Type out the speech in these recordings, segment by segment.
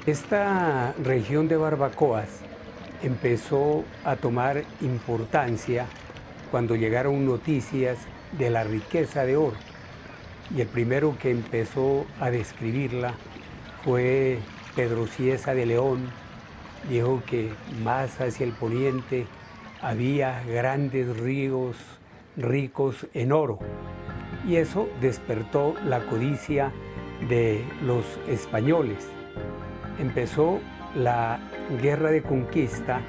Esta región de Barbacoas empezó a tomar importancia cuando llegaron noticias de la riqueza de oro. Y el primero que empezó a describirla fue Pedro Cieza de León. Dijo que más hacia el poniente había grandes ríos ricos en oro. Y eso despertó la codicia de los españoles. Empezó la Guerra de Conquista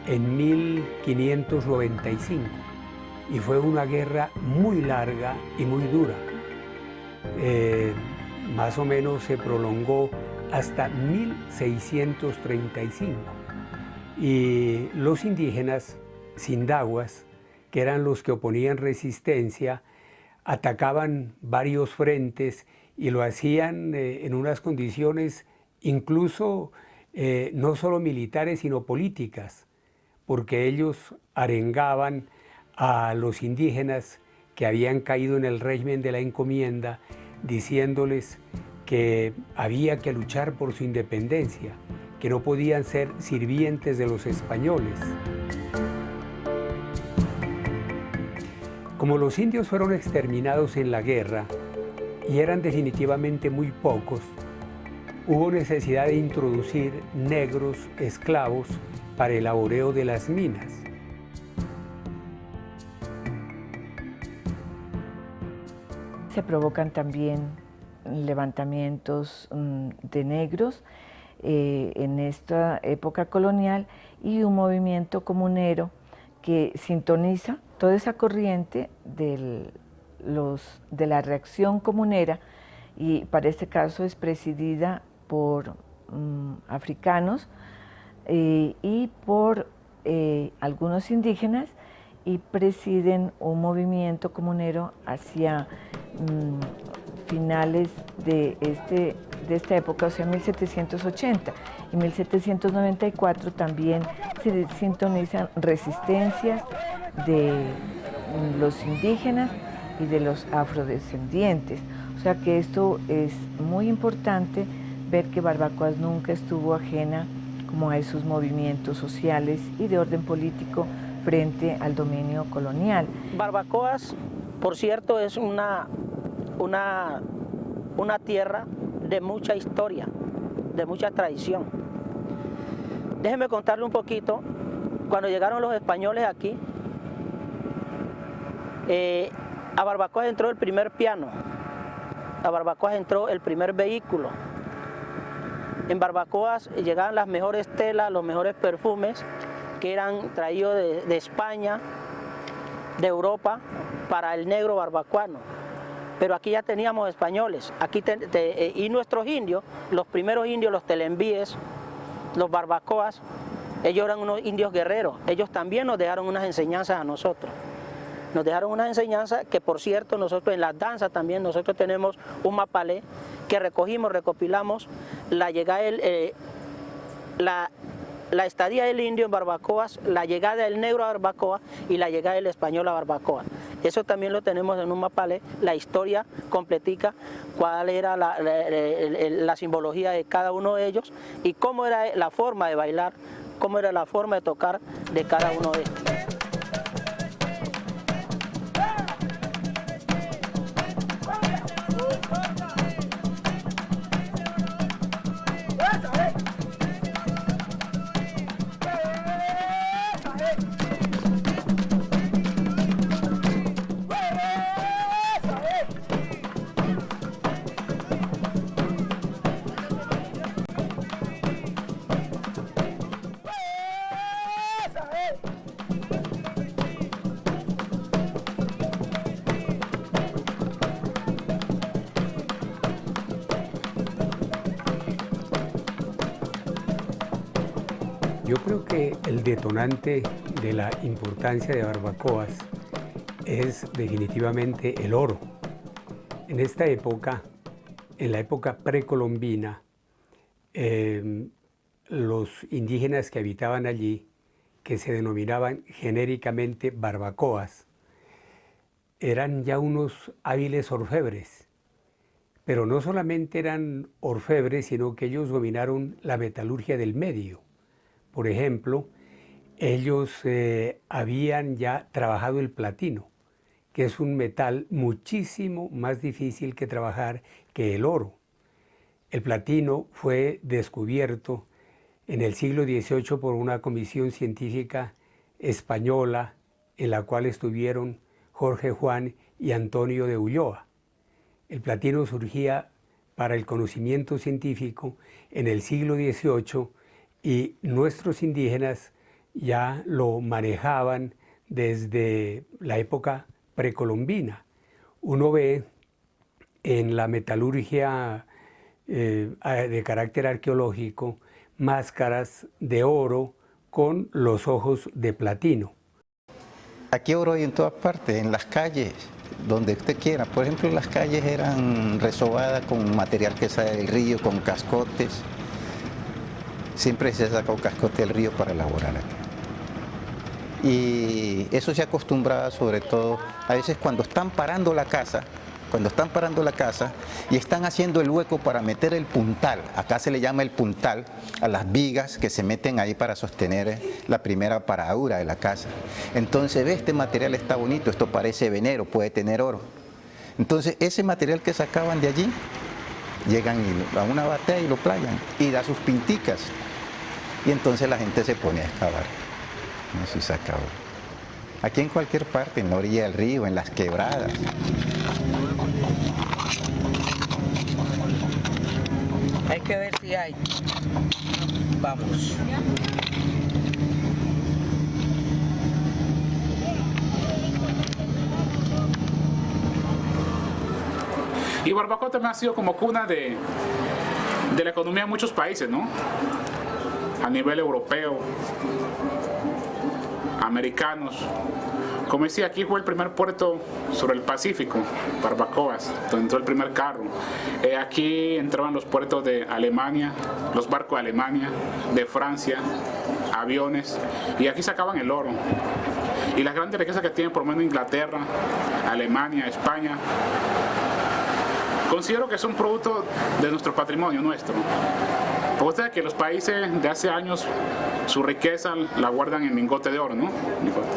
en 1595 y fue una guerra muy larga y muy dura. Más o menos se prolongó hasta 1635 y los indígenas sindahuas, que eran los que oponían resistencia, atacaban varios frentes y lo hacían en unas condiciones incluso no solo militares, sino políticas, porque ellos arengaban a los indígenas que habían caído en el régimen de la encomienda, diciéndoles que había que luchar por su independencia, que no podían ser sirvientes de los españoles. Como los indios fueron exterminados en la guerra y eran definitivamente muy pocos, hubo necesidad de introducir negros esclavos para el laboreo de las minas. Se provocan también levantamientos de negros en esta época colonial y un movimiento comunero que sintoniza toda esa corriente de la reacción comunera, y para este caso es presidida por africanos y por algunos indígenas, y presiden un movimiento comunero hacia finales de esta época, o sea, 1780. En 1794 también se sintonizan resistencias de los indígenas y de los afrodescendientes. O sea que esto es muy importante, ver que Barbacoas nunca estuvo ajena como a esos movimientos sociales y de orden político frente al dominio colonial. Barbacoas, por cierto, es una tierra de mucha historia, de mucha tradición. Déjenme contarle un poquito. Cuando llegaron los españoles aquí, a Barbacoas entró el primer piano, a Barbacoas entró el primer vehículo. En Barbacoas llegaban las mejores telas, los mejores perfumes que eran traídos de España, de Europa, para el negro barbacoano. Pero aquí ya teníamos españoles, aquí y nuestros indios, los primeros indios, los telembíes, los barbacoas, ellos eran unos indios guerreros, ellos también nos dejaron unas enseñanzas a nosotros. Nos dejaron unas enseñanzas que, por cierto, nosotros en las danzas también, nosotros tenemos un mapalé que recogimos, recopilamos la llegada, la estadía del indio en Barbacoas, la llegada del negro a Barbacoa y la llegada del español a Barbacoa. Eso también lo tenemos en un mapale, la historia completica, cuál era la simbología de cada uno de ellos y cómo era la forma de bailar, cómo era la forma de tocar de cada uno de ellos. Yo creo que el detonante de la importancia de Barbacoas es definitivamente el oro. En esta época, en la época precolombina, los indígenas que habitaban allí, que se denominaban genéricamente barbacoas, eran ya unos hábiles orfebres. Pero no solamente eran orfebres, sino que ellos dominaron la metalurgia del medio. Por ejemplo, ellos habían ya trabajado el platino, que es un metal muchísimo más difícil que trabajar que el oro. El platino fue descubierto en el siglo XVIII por una comisión científica española en la cual estuvieron Jorge Juan y Antonio de Ulloa. El platino surgía para el conocimiento científico en el siglo XVIII y nuestros indígenas ya lo manejaban desde la época precolombina. Uno ve en la metalurgia de carácter arqueológico máscaras de oro con los ojos de platino. Aquí oro hay en todas partes, en las calles, donde usted quiera. Por ejemplo, las calles eran resobadas con material que sale del río, con cascotes. Siempre se ha sacado cascote del río para elaborar aquí. Y eso se acostumbraba sobre todo, a veces cuando están parando la casa, y están haciendo el hueco para meter el puntal, acá se le llama el puntal, a las vigas que se meten ahí para sostener la primera paradura de la casa. Entonces, ve, este material está bonito, esto parece venero, puede tener oro. Entonces, ese material que sacaban de allí, llegan a una batea y lo playan, y da sus pinticas. Y entonces la gente se pone a excavar. Eso se acabó. Aquí en cualquier parte, en la orilla del río, en las quebradas. Hay que ver si hay. Vamos. Y Barbacoa también ha sido como cuna de la economía de muchos países, ¿no? A nivel europeo, americanos. Como decía, aquí fue el primer puerto sobre el Pacífico, Barbacoas, donde entró el primer carro. Aquí entraban los puertos de Alemania, los barcos de Alemania, de Francia, aviones, y aquí sacaban el oro. Y las grandes riquezas que tienen por lo menos Inglaterra, Alemania, España, considero que son producto de nuestro patrimonio nuestro. Porque ustedes que los países de hace años su riqueza la guardan en lingotes de oro, ¿no? Lingotes.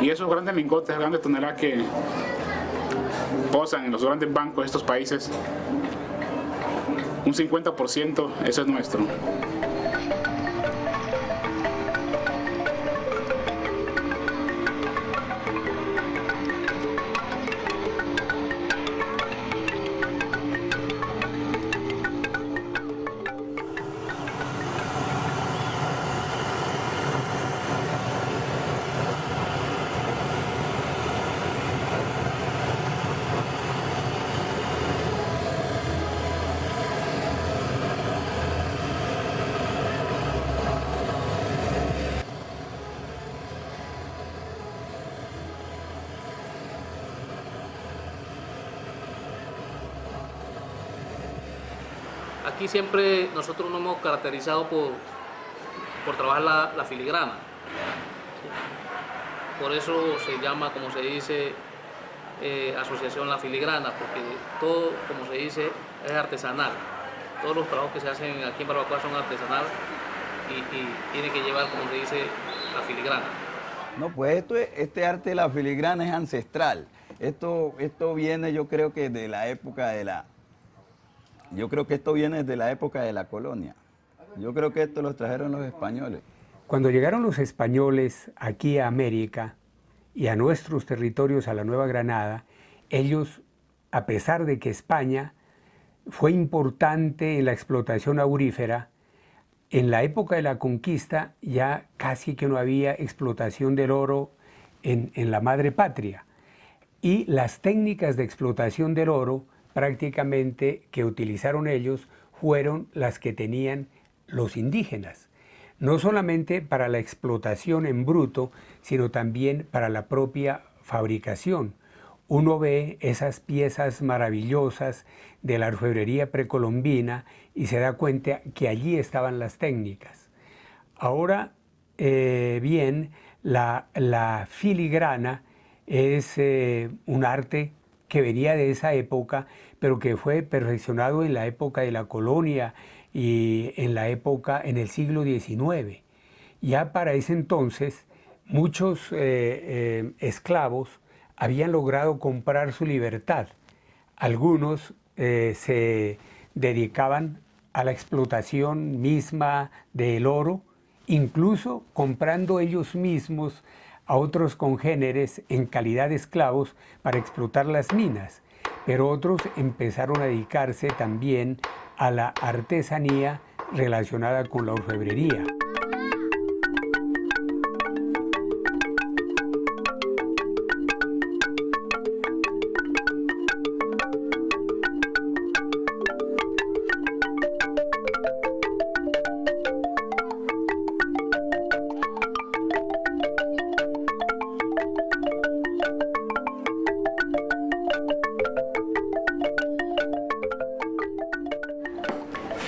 Y esos grandes lingotes, grandes toneladas que posan en los grandes bancos de estos países, un 50% eso es nuestro. Aquí siempre nosotros nos hemos caracterizado por trabajar la filigrana. Por eso se llama, como se dice, Asociación La Filigrana, porque todo, como se dice, es artesanal. Todos los trabajos que se hacen aquí en Barbacoa son artesanal y tiene que llevar, como se dice, la filigrana. No, pues este arte de la filigrana es ancestral. Esto viene, yo creo que de la época de la... Yo creo que esto viene desde la época de la colonia. Yo creo que esto lo trajeron los españoles. Cuando llegaron los españoles aquí a América y a nuestros territorios, a la Nueva Granada, ellos, a pesar de que España fue importante en la explotación aurífera, en la época de la conquista ya casi que no había explotación del oro en la madre patria. Y las técnicas de explotación del oro prácticamente que utilizaron ellos fueron las que tenían los indígenas. No solamente para la explotación en bruto, sino también para la propia fabricación. Uno ve esas piezas maravillosas de la orfebrería precolombina y se da cuenta que allí estaban las técnicas. Ahora, bien, la filigrana es un arte que venía de esa época, pero que fue perfeccionado en la época de la colonia y en el siglo XIX. Ya para ese entonces, muchos esclavos habían logrado comprar su libertad. Algunos se dedicaban a la explotación misma del oro, incluso comprando ellos mismos a otros congéneres en calidad de esclavos para explotar las minas. Pero otros empezaron a dedicarse también a la artesanía relacionada con la orfebrería.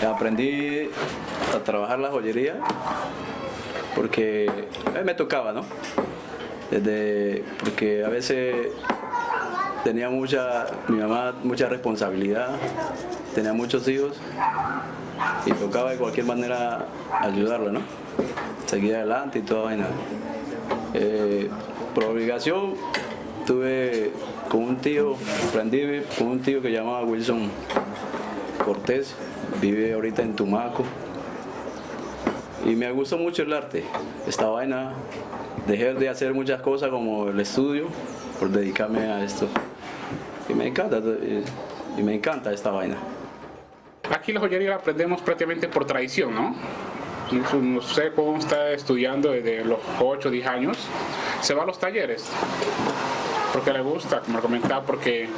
Aprendí a trabajar la joyería porque me tocaba, ¿no? Porque a veces tenía mi mamá mucha responsabilidad, tenía muchos hijos y tocaba de cualquier manera ayudarla, ¿no? Seguir adelante y toda vaina. Por obligación tuve con un tío, aprendí con un tío que llamaba Wilson Cortés, vive ahorita en Tumaco, y me gustó mucho el arte, esta vaina. Dejé de hacer muchas cosas como el estudio por dedicarme a esto, y me encanta esta vaina. Aquí la joyería la aprendemos prácticamente por tradición, ¿no? No sé cómo está estudiando desde los 8 o 10 años, se va a los talleres, porque le gusta, como comentaba, porque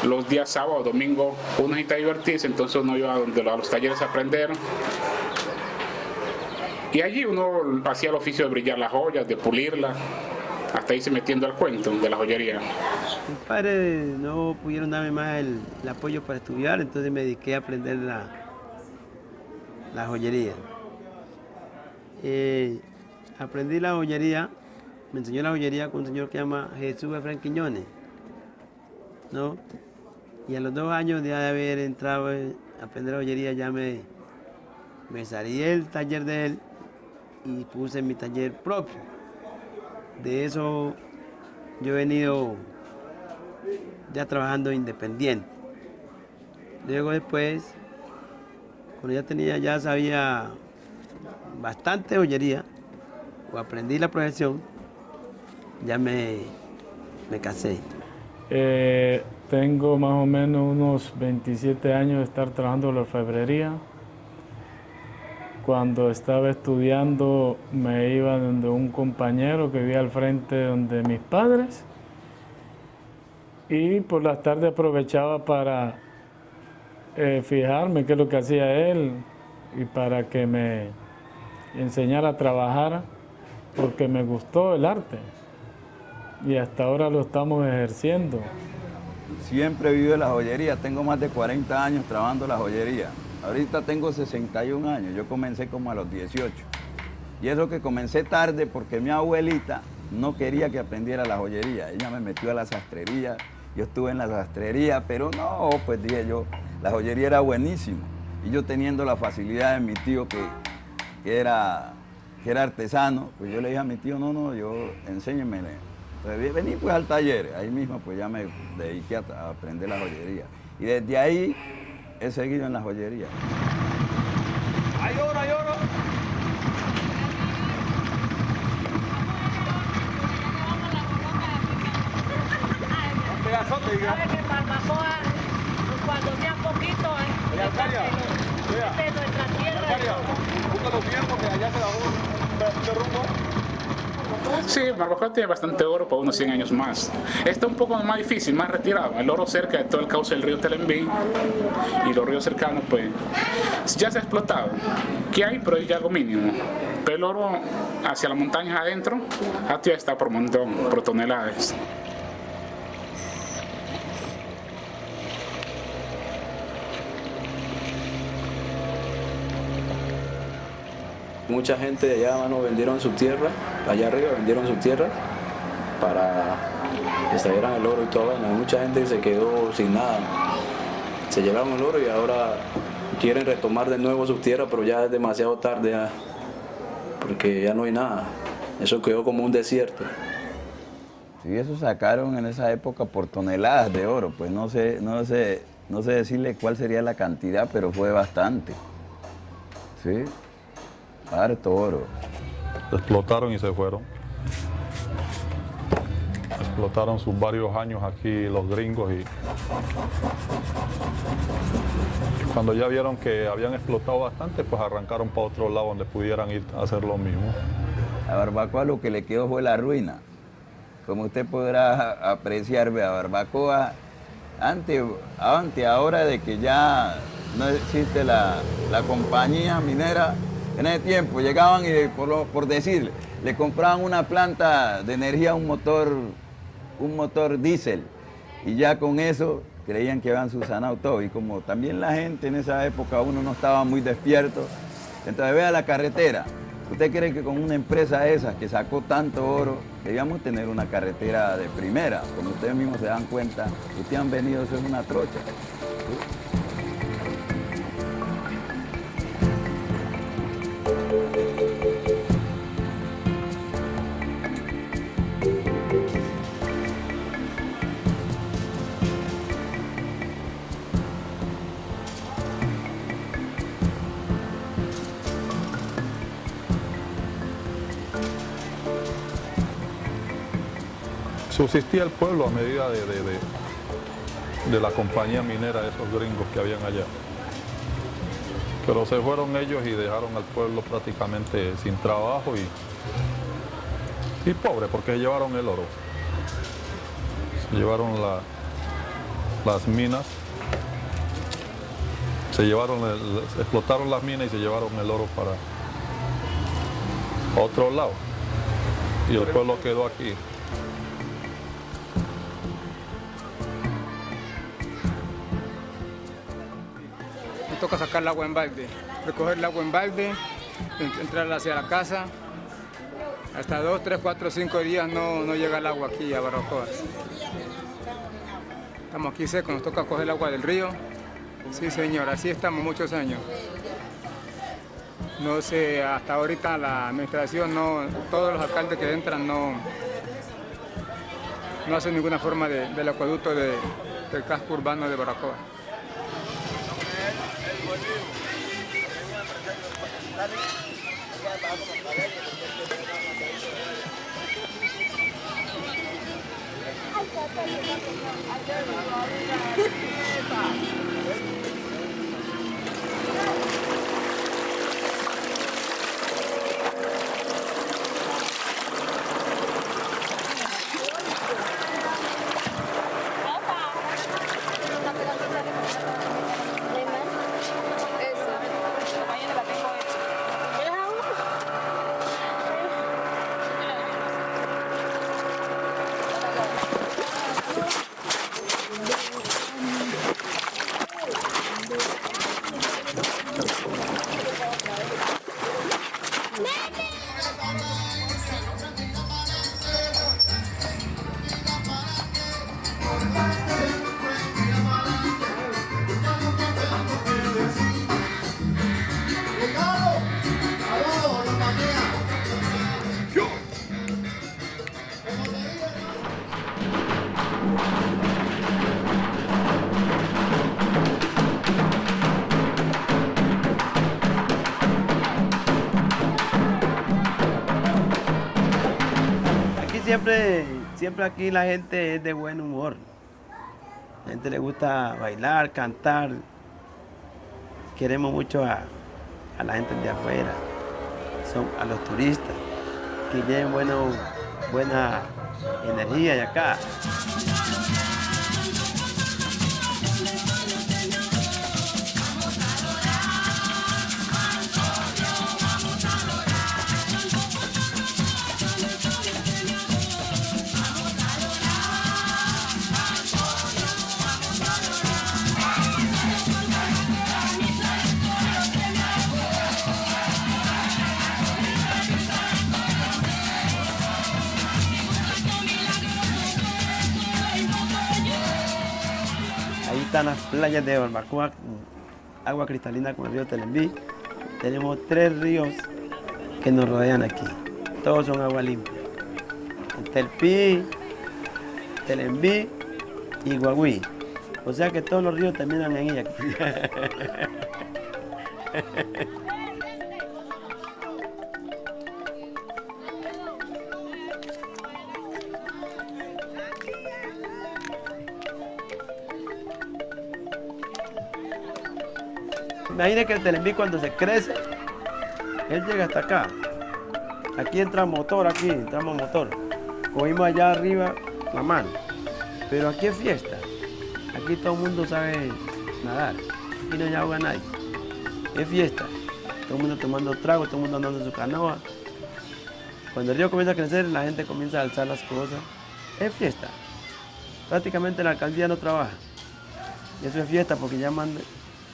los días sábado, domingo, uno necesita divertirse, entonces uno iba a los talleres a aprender. Y allí uno hacía el oficio de brillar las joyas, de pulirlas, hasta irse metiendo al cuento de la joyería. Mis padres no pudieron darme más el apoyo para estudiar, entonces me dediqué a aprender la joyería. Aprendí la joyería, me enseñó la joyería con un señor que se llama Jesús Efraín Quiñones, ¿no? Y a los 2 años de haber entrado a aprender la joyería ya me salí del taller de él y puse mi taller propio. De eso yo he venido ya trabajando independiente. Luego después, cuando ya sabía bastante joyería, o aprendí la profesión, ya me casé. Tengo más o menos unos 27 años de estar trabajando en la orfebrería. Cuando estaba estudiando me iba donde un compañero que vivía al frente donde mis padres, y por las tardes aprovechaba para fijarme qué es lo que hacía él y para que me enseñara a trabajar, porque me gustó el arte y hasta ahora lo estamos ejerciendo. Siempre he vivido en la joyería, tengo más de 40 años trabajando en la joyería. Ahorita tengo 61 años, yo comencé como a los 18. Y eso que comencé tarde porque mi abuelita no quería que aprendiera la joyería. Ella me metió a la sastrería, yo estuve en la sastrería, pero no, pues dije yo, la joyería era buenísimo. Y yo teniendo la facilidad de mi tío que era artesano, pues yo le dije a mi tío, no, yo enséñeme. Pues vení pues al taller, ahí mismo pues ya me dediqué a aprender la joyería. Y desde ahí he seguido en la joyería. ¡Hay oro, hay oro! Un pedazote, diga. ¿Sabes que en Barbacoa, cuando sea poquito, Esta es nuestra tierra. Busca los tiempos que allá se bajó un pedacito de rumbo. Sí, Barbacoa tiene bastante oro por unos 100 años más. Está un poco más difícil, más retirado. El oro cerca de todo el cauce del río Telembí y los ríos cercanos, pues ya se ha explotado. ¿Qué hay? Pero hay algo mínimo. Pero el oro hacia las montañas adentro, ya está por montón, por toneladas. Mucha gente de allá, mano, vendieron su tierra, allá arriba vendieron su tierra para que extrayeran el oro y todo. Mucha gente se quedó sin nada. Se llevaron el oro y ahora quieren retomar de nuevo su tierra, pero ya es demasiado tarde, ya, porque ya no hay nada. Eso quedó como un desierto. Sí, eso sacaron en esa época por toneladas de oro, pues no sé decirle cuál sería la cantidad, pero fue bastante. Sí. Harto oro. Explotaron y se fueron. Explotaron sus varios años aquí los gringos y cuando ya vieron que habían explotado bastante, pues arrancaron para otro lado donde pudieran ir a hacer lo mismo. A Barbacoa lo que le quedó fue la ruina. Como usted podrá apreciar, a Barbacoa, antes, ahora de que ya no existe la compañía minera, en ese tiempo llegaban y, por decir, le compraban una planta de energía, un motor diésel, y ya con eso creían que habían subsanado todo. Y como también la gente en esa época, uno no estaba muy despierto, entonces vea la carretera. ¿Usted cree que con una empresa esa que sacó tanto oro, debíamos tener una carretera de primera? Como ustedes mismos se dan cuenta, ustedes han venido, eso es una trocha. ¿Sí? Subsistía el pueblo a medida de la compañía minera de esos gringos que habían allá. Pero se fueron ellos y dejaron al pueblo prácticamente sin trabajo y pobre, porque llevaron el oro. Se llevaron las minas, explotaron las minas y se llevaron el oro para otro lado. Y el pueblo quedó aquí. Toca sacar el agua en balde, recoger el agua en balde, entrar hacia la casa. Hasta 2, 3, 4, 5 días no llega el agua aquí a Barbacoa. Estamos aquí secos, nos toca coger el agua del río. Sí, señor, así estamos muchos años. No sé, hasta ahorita la administración, todos los alcaldes que entran no hacen ninguna forma del acueducto del casco urbano de Barbacoa. siempre aquí la gente es de buen humor. La gente le gusta bailar, cantar. Queremos mucho a la gente de afuera, a los turistas, que lleven buena energía de acá. Ahí están las playas de Barbacoa, agua cristalina con el río Telembí. Tenemos 3 ríos que nos rodean aquí. Todos son agua limpia. El Telpí, Telembí y Guagüí. O sea que todos los ríos terminan en ella. Imaginen que el Telembí cuando se crece, él llega hasta acá. Aquí entra motor, entramos motor. Cogimos allá arriba la mano. Pero aquí es fiesta. Aquí todo el mundo sabe nadar. Aquí no hay agua a nadie. Es fiesta. Todo el mundo tomando trago, todo el mundo andando en su canoa. Cuando el río comienza a crecer, la gente comienza a alzar las cosas. Es fiesta. Prácticamente la alcaldía no trabaja. Y eso es fiesta porque ya mandan.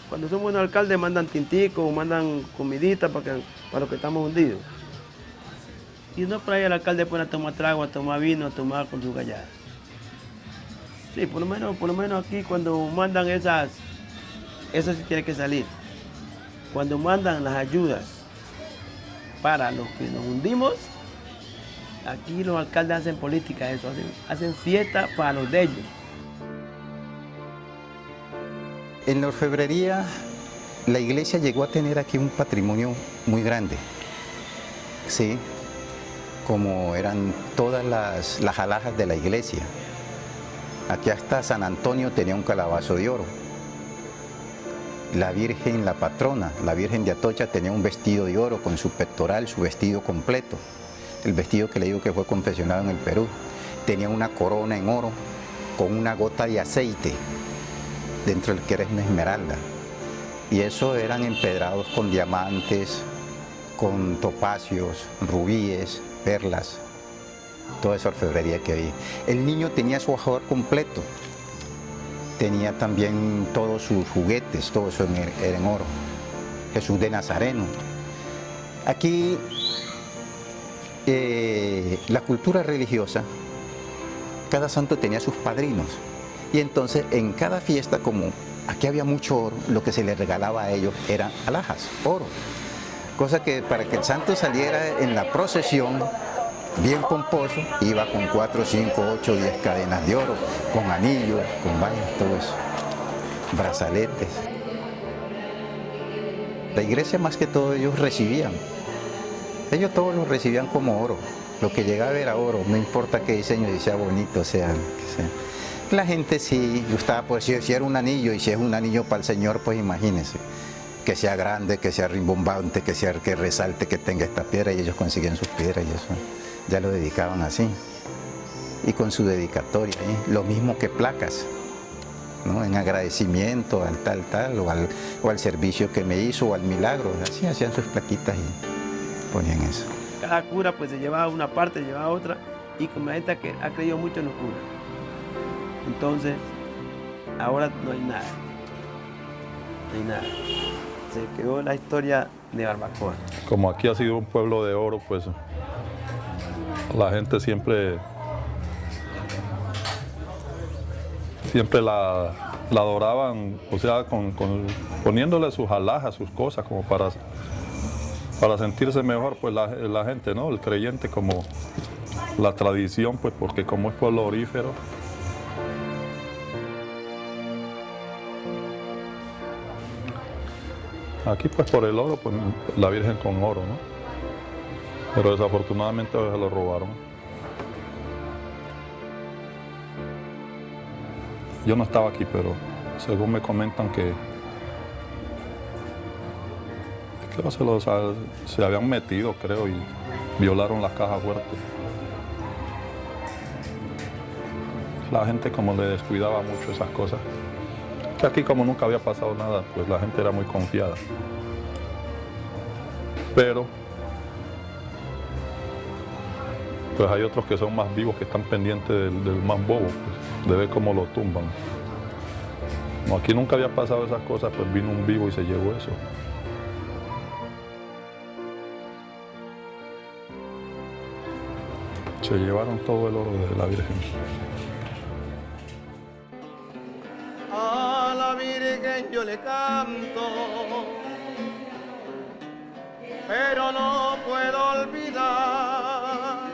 Cuando son buenos alcaldes mandan tinticos, mandan comidita para los que estamos hundidos. Y no por ahí el alcalde pone a tomar trago, a tomar vino, a tomar con su gallada. Sí, por lo menos aquí cuando mandan eso sí tiene que salir. Cuando mandan las ayudas para los que nos hundimos, aquí los alcaldes hacen política, eso, hacen fiesta para los de ellos. En la orfebrería, la iglesia llegó a tener aquí un patrimonio muy grande, ¿sí? Como eran todas las alhajas de la iglesia. Aquí hasta San Antonio tenía un calabazo de oro. La Virgen, la patrona, la Virgen de Atocha tenía un vestido de oro con su pectoral, su vestido completo. El vestido que le digo que fue confeccionado en el Perú. Tenía una corona en oro con una gota de aceite dentro del que era una esmeralda. Y eso eran empedrados con diamantes, con topacios, rubíes, perlas, toda esa orfebrería que había. El niño tenía su ajuar completo, tenía también todos sus juguetes, todo eso era en oro. Jesús de Nazareno. Aquí la cultura religiosa, cada santo tenía sus padrinos. Y entonces en cada fiesta, como aquí había mucho oro, lo que se les regalaba a ellos eran alhajas, oro. Cosa que para que el santo saliera en la procesión, bien pomposo, iba con 4, 5, 8, 10 cadenas de oro, con anillos, con vainas, todo eso, brazaletes. La iglesia más que todo ellos recibían. Ellos todos lo recibían como oro. Lo que llegaba era oro, no importa qué diseño, si sea bonito, sea. La gente sí gustaba, pues si era un anillo, y si es un anillo para el Señor, pues imagínense, que sea grande, que sea rimbombante, que resalte, que tenga esta piedra, y ellos conseguían sus piedras y eso, ya lo dedicaban así. Y con su dedicatoria, lo mismo que placas, ¿no? En agradecimiento al tal, o al servicio que me hizo, o al milagro, así hacían sus plaquitas y ponían eso. Cada cura pues se llevaba una parte, se llevaba otra, y como la gente ha creído mucho en los curas. Entonces, ahora no hay nada. No hay nada. Se quedó la historia de Barbacoa. Como aquí ha sido un pueblo de oro, pues la gente siempre la adoraban, o sea, poniéndole sus alhajas, sus cosas, como para sentirse mejor, pues la gente, ¿no? El creyente, como la tradición, pues porque como es pueblo orífero. Aquí pues por el oro, pues la Virgen con oro, ¿no? Pero desafortunadamente se lo robaron. yo no estaba aquí, pero según me comentan que se habían metido, creo, y violaron la caja fuerte. La gente como le descuidaba mucho esas cosas. Que aquí como nunca había pasado nada, pues la gente era muy confiada. Pero pues hay otros que son más vivos, que están pendientes del más bobo, pues, de ver cómo lo tumban. Como aquí nunca había pasado esas cosas, pues vino un vivo y se llevó eso. Se llevaron todo el oro de la Virgen. A la Virgen yo le canto, pero no puedo olvidar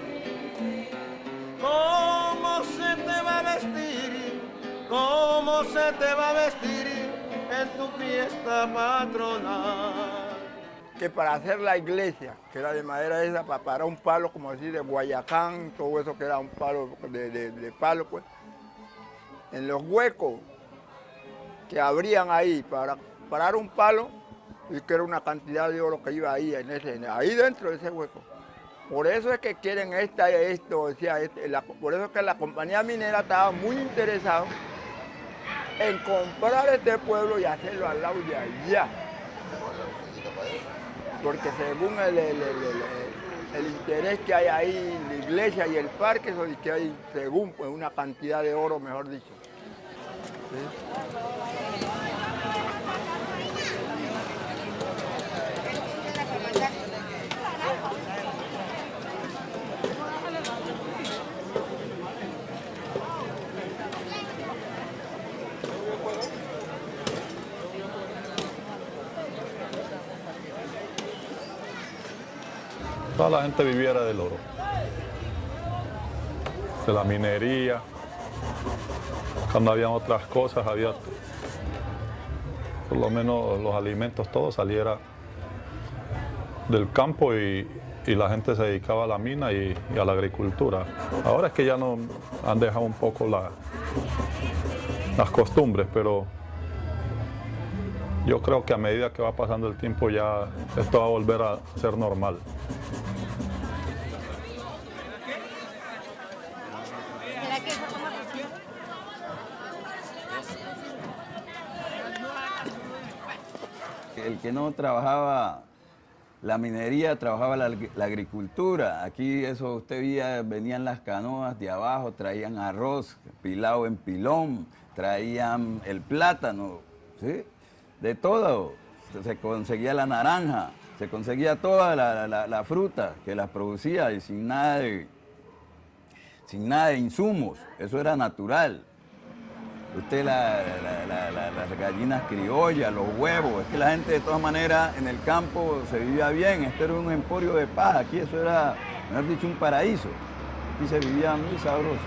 cómo se te va a vestir, cómo se te va a vestir en tu fiesta patronal. Que para hacer la iglesia, que era de madera esa, para un palo como así de Guayacán, todo eso que era un palo de palo, pues, en los huecos que abrían ahí para parar un palo, y que era una cantidad de oro que iba ahí, ahí dentro de ese hueco. Por eso es que quieren por eso es que la compañía minera estaba muy interesada en comprar este pueblo y hacerlo al lado de allá. Porque según el interés que hay ahí, la iglesia y el parque, eso es que hay, según pues, una cantidad de oro, mejor dicho. ¿Sí? Toda la gente viviera del oro, de la minería. Cuando habían otras cosas, había por lo menos los alimentos, todo saliera del campo y la gente se dedicaba a la mina y a la agricultura. Ahora es que ya no han dejado un poco las costumbres, pero yo creo que a medida que va pasando el tiempo ya esto va a volver a ser normal. El que no trabajaba la minería, trabajaba la agricultura. Aquí eso usted veía, venían las canoas de abajo, traían arroz pilado en pilón, traían el plátano, ¿sí? De todo. Se conseguía la naranja, se conseguía toda la fruta que las producía y sin nada de insumos. Eso era natural. Usted las gallinas criollas, los huevos, es que la gente de todas maneras en el campo se vivía bien, esto era un emporio de paz, aquí eso era, mejor dicho, un paraíso, aquí se vivía muy sabroso.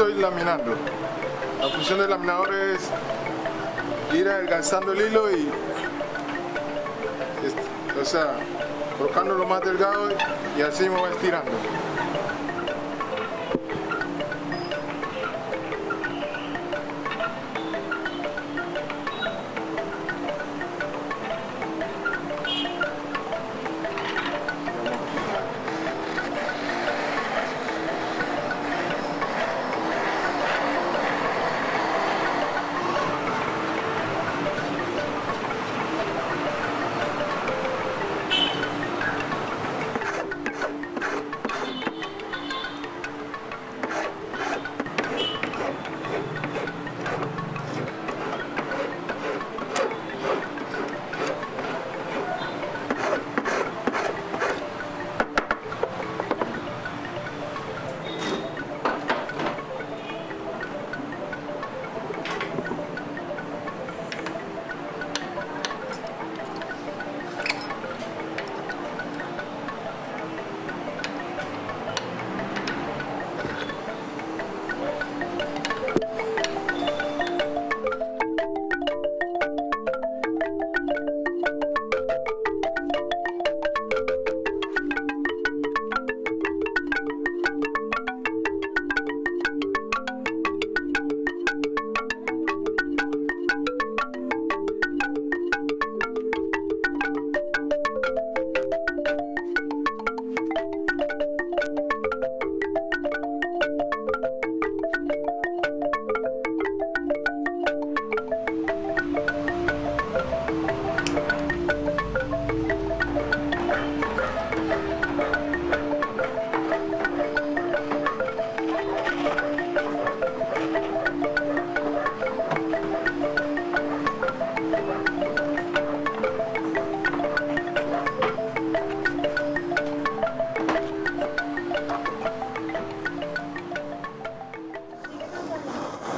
estoy laminando. La función del laminador es ir adelgazando el hilo y, o sea, colocando lo más delgado y así me voy estirando.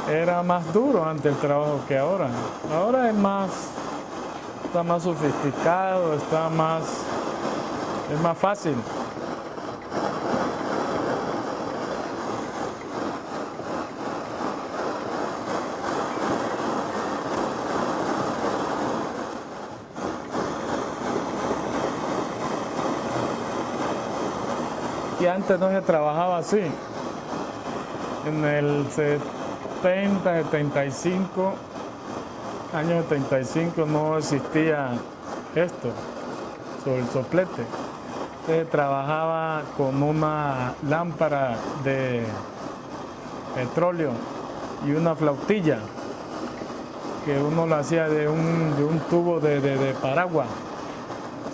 Era más duro antes el trabajo que ahora. Ahora es está más sofisticado, es más fácil. Y antes no se trabajaba así. En el 75, año 75 no existía esto sobre el soplete. Se trabajaba con una lámpara de petróleo y una flautilla que uno lo hacía de un tubo de paraguas.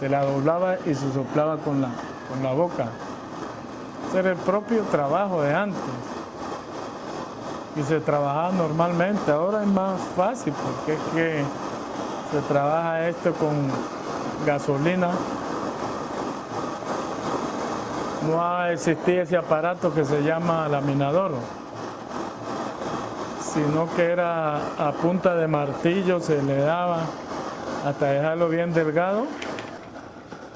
Se la doblaba y se soplaba con la boca. Ese era el propio trabajo de antes. Y se trabajaba normalmente. Ahora es más fácil porque es que se trabaja esto con gasolina. No existía ese aparato que se llama laminador, sino que era a punta de martillo, se le daba hasta dejarlo bien delgado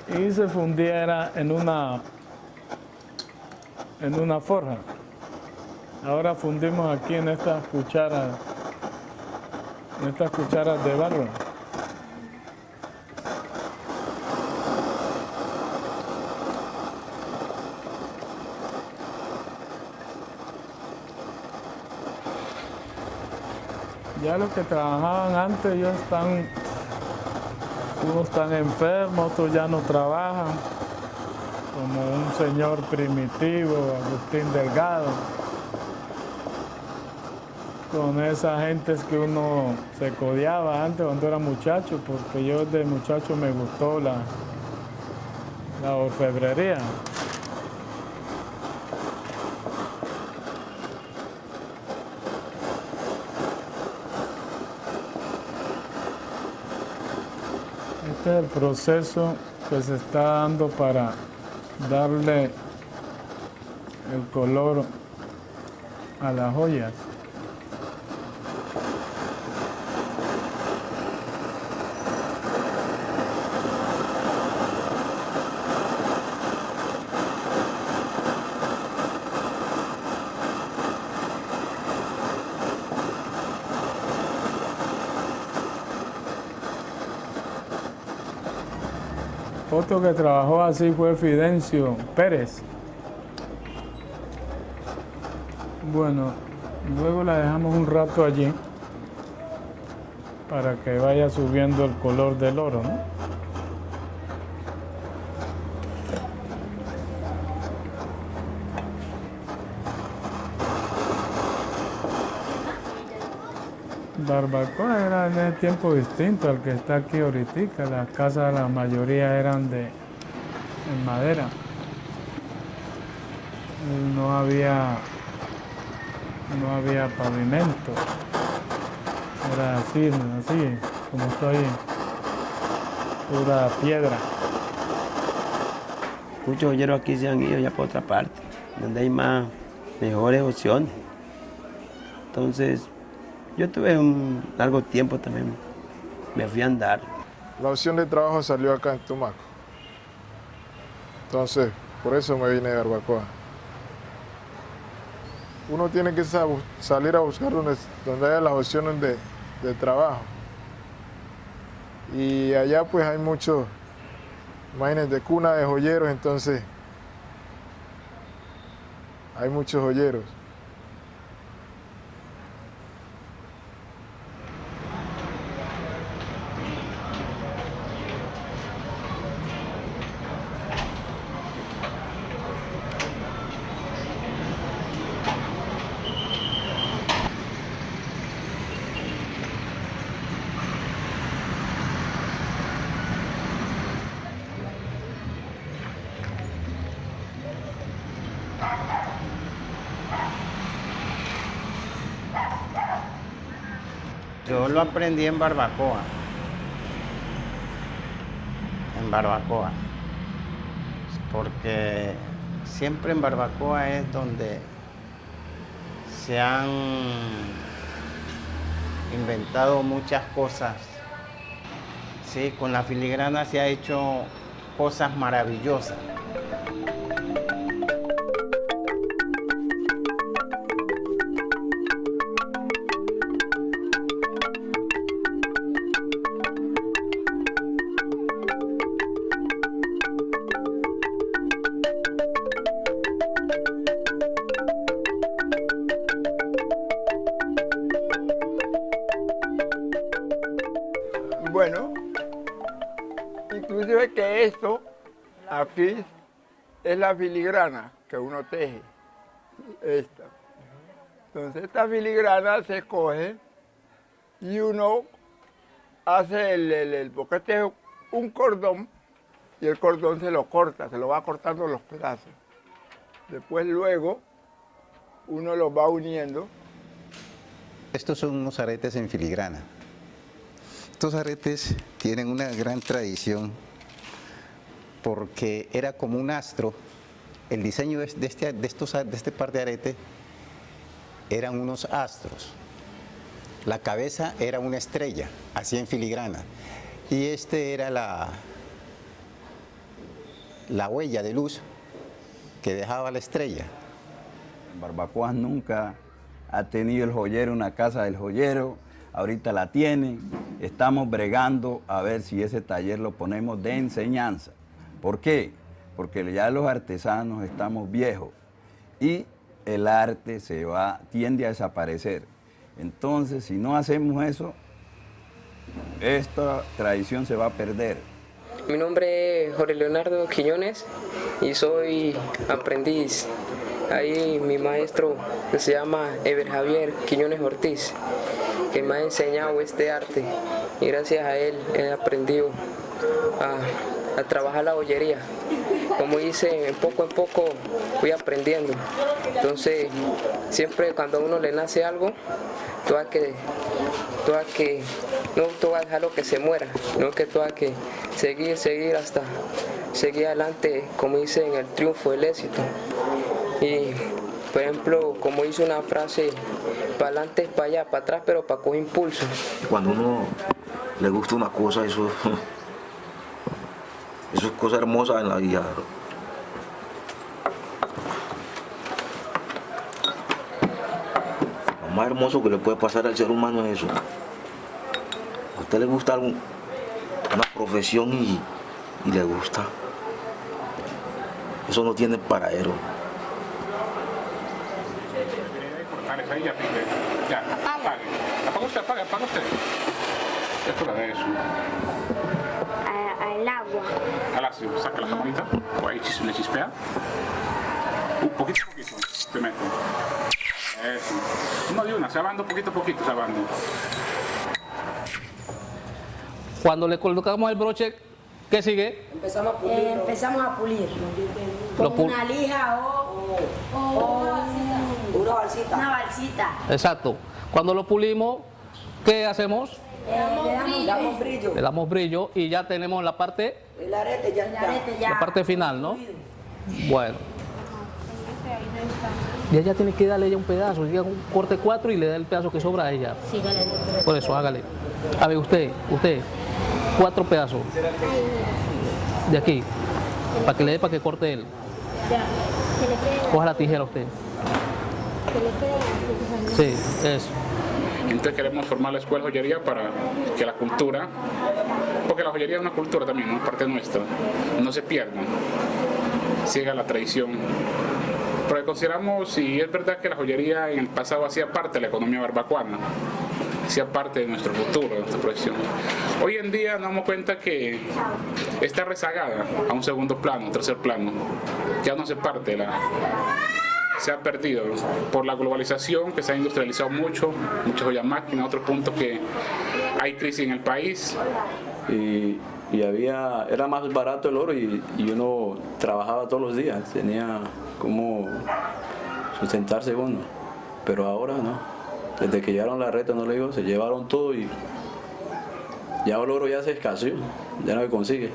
y se fundía en una forja. Ahora fundimos aquí en estas cucharas de barro. Ya los que trabajaban antes ya unos están enfermos, otros ya no trabajan, como un señor primitivo, Agustín Delgado, con esas gentes que uno se codeaba antes cuando era muchacho, porque yo de muchacho me gustó la orfebrería. Este es el proceso que se está dando para darle el color a las joyas. Otro que trabajó así fue Fidencio Pérez. Bueno, luego la dejamos un rato allí para que vaya subiendo el color del oro, ¿no? Barbacoa era en ese tiempo distinto al que está aquí ahorita. Las casas, la mayoría eran en madera. No había pavimento. Era así, como estoy, pura piedra. Muchos joyeros aquí se han ido ya por otra parte, donde hay mejores opciones. Entonces, yo tuve un largo tiempo también, me fui a andar. La opción de trabajo salió acá en Tumaco. Entonces, por eso me vine de Barbacoa. Uno tiene que salir a buscar donde haya las opciones de trabajo. Y allá pues hay muchos, imagínense, cuna de joyeros, entonces hay muchos joyeros. Yo lo aprendí en Barbacoa. Porque siempre en Barbacoa es donde se han inventado muchas cosas. Sí, con la filigrana se ha hecho cosas maravillosas. Bueno, inclusive que esto aquí es la filigrana que uno teje, esta. Entonces esta filigrana se coge y uno hace porque este es un cordón y el cordón se lo corta, se lo va cortando los pedazos. Después luego uno los va uniendo. Estos son unos aretes en filigrana. Estos aretes tienen una gran tradición porque era como un astro. El diseño de este par de aretes eran unos astros. La cabeza era una estrella, así en filigrana. Y este era la huella de luz que dejaba la estrella. Barbacoa nunca ha tenido el joyero una casa del joyero. Ahorita la tienen, estamos bregando a ver si ese taller lo ponemos de enseñanza. ¿Por qué? Porque ya los artesanos estamos viejos y el arte tiende a desaparecer. Entonces, si no hacemos eso, esta tradición se va a perder. Mi nombre es Jorge Leonardo Quiñones y soy aprendiz. Ahí mi maestro se llama Eber Javier Quiñones Ortiz, que me ha enseñado este arte y gracias a él he aprendido a trabajar la joyería. Como dice, poco en poco fui aprendiendo. Entonces, siempre cuando a uno le nace algo, tú vas a dejarlo que se muera, no que tú vas que seguir hasta seguir adelante, como dice en el triunfo del éxito. Y por ejemplo, como dice una frase, para adelante es para allá, para atrás, pero para coger impulso. Cuando uno le gusta una cosa, eso es cosa hermosa en la vida. Lo más hermoso que le puede pasar al ser humano es eso. A usted le gusta una profesión y y le gusta. Eso no tiene paradero. Ahí ya, ya, apague. Apaga usted, apaga usted. Esto es de eso. Al agua. Al ácido, saca la camarita, o ahí le chispea. Poquito a poquito, se mete. Eso. No de una, se va dando poquito a poquito, se va dando. Cuando le colocamos el broche, ¿qué sigue? Empezamos a pulir. Con una lija o una balsita. Exacto. Cuando lo pulimos, ¿qué hacemos? Le damos brillo. Le damos brillo y ya tenemos la parte, El arete ya está. la parte final, ¿no? Bueno. Y ella tiene que darle ya un pedazo, llega un corte 4 y le da el pedazo que sobra a ella. Sí, dale. Por eso, hágale. A ver, usted, 4 pedazos. De aquí. Para que le dé, para que corte él. Coja la tijera usted. Sí, eso. Entonces queremos formar la escuela de joyería para que la cultura, porque la joyería es una cultura también, ¿no? Es parte nuestra, no se pierda, siga la tradición. Porque consideramos, y es verdad que la joyería en el pasado hacía parte de la economía barbacoana, hacía parte de nuestro futuro, de nuestra profesión. Hoy en día nos damos cuenta que está rezagada a un segundo plano, un tercer plano, ya no se parte se ha perdido por la globalización, que se ha industrializado mucho, muchas joyas máquinas, otros puntos que hay crisis en el país. Y era más barato el oro y uno trabajaba todos los días, tenía como sustentarse uno, pero ahora no. Desde que llegaron la reta, no le digo, se llevaron todo y ya el oro ya se escaseó, ya no se consigue.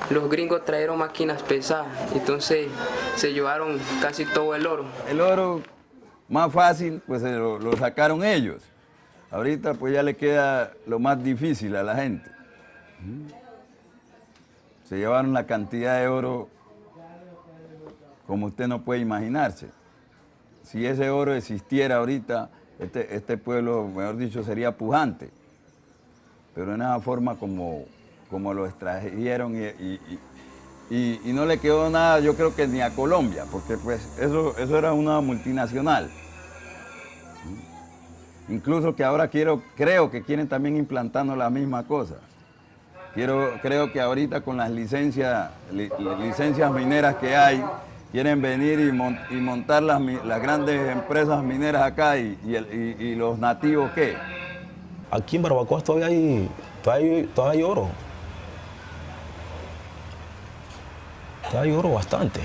Los gringos trajeron máquinas pesadas, entonces se llevaron casi todo el oro. El oro más fácil, pues lo sacaron ellos. Ahorita pues ya le queda lo más difícil a la gente. Se llevaron la cantidad de oro como usted no puede imaginarse. Si ese oro existiera ahorita, este pueblo, mejor dicho, sería pujante. Pero en esa forma como lo extrajeron y no le quedó nada, yo creo que ni a Colombia, porque pues eso era una multinacional. Incluso que ahora creo que quieren también implantando la misma cosa. Creo que ahorita con las licencias mineras que hay, quieren venir y montar las grandes empresas mineras acá y los nativos, ¿qué? Aquí en Barbacoas todavía hay oro. Hay oro bastante.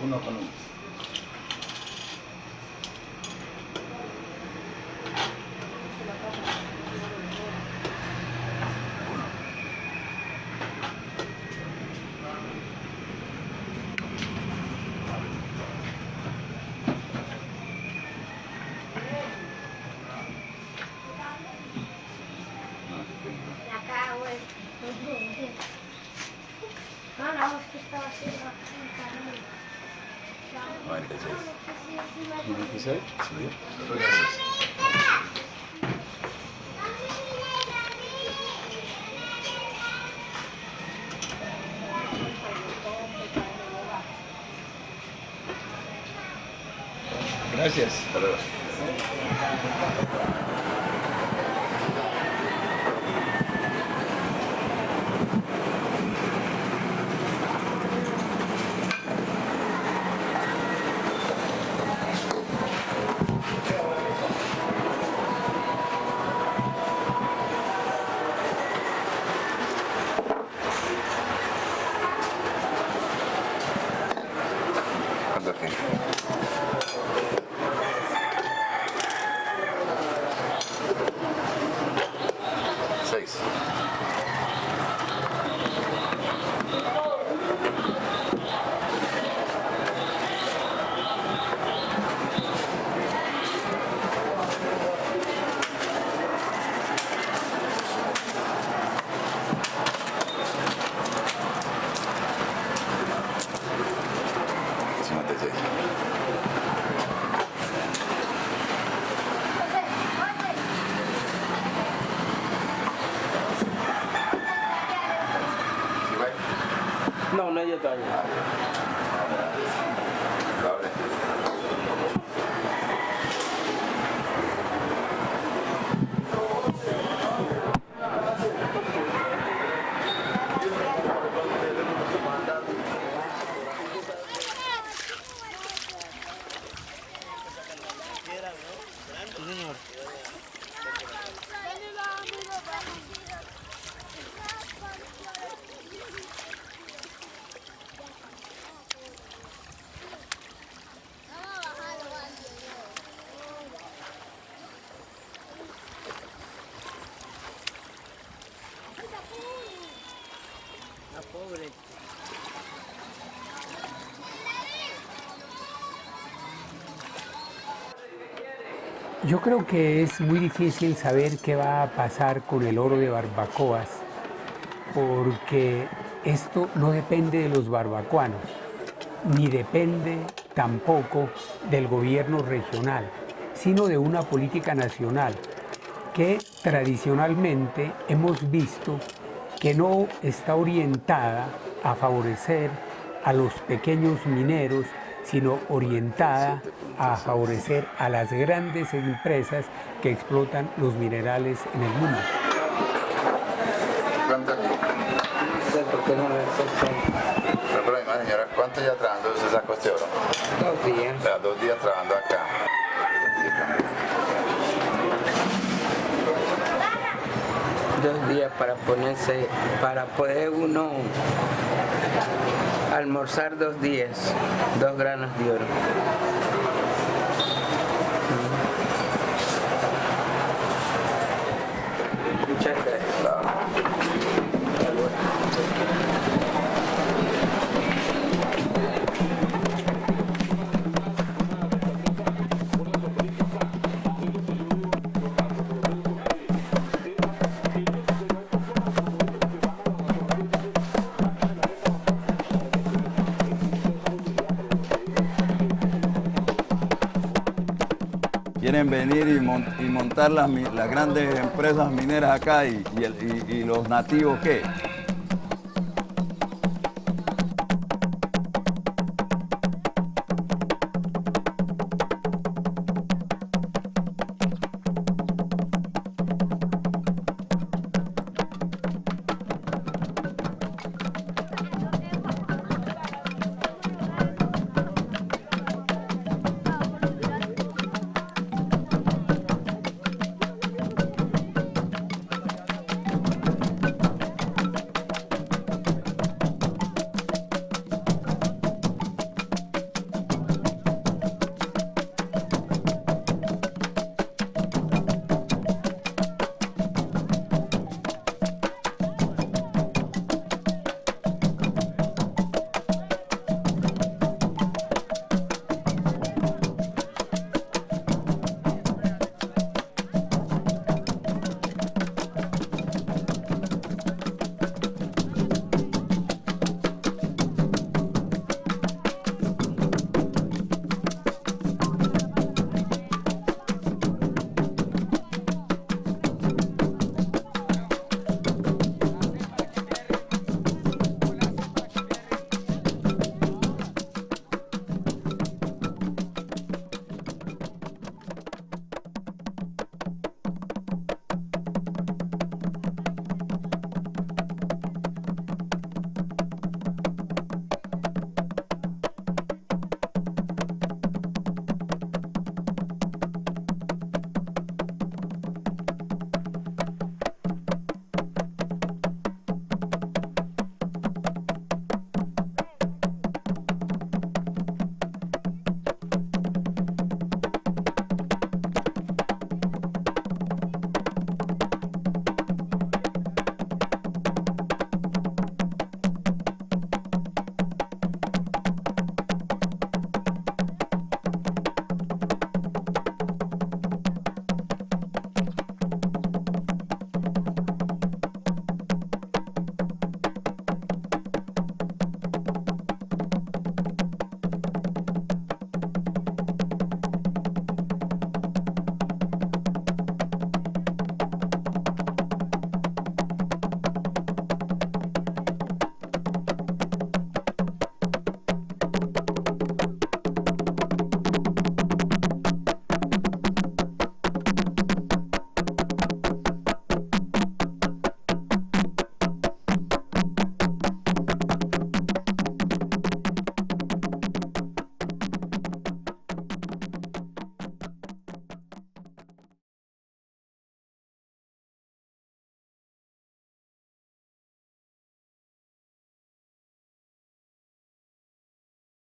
Uno con uno. Gracias. Hasta luego. 1956. No, no hay todavía. Pobre. Yo creo que es muy difícil saber qué va a pasar con el oro de Barbacoas, porque esto no depende de los barbacoanos, ni depende tampoco del gobierno regional, sino de una política nacional que tradicionalmente hemos visto que no está orientada a favorecer a los pequeños mineros, sino orientada a favorecer a las grandes empresas que explotan los minerales en el mundo. No sé por qué no me aceptan. El problema, señora, ¿cuánto ya trabajando usted sacó este oro? 2 días. O sea, 2 días trabajando acá. 2 días para ponerse, para poder uno almorzar 2 días, 2 granos de oro. Muchas gracias. Quieren venir y montar las grandes empresas mineras acá y los nativos, ¿qué?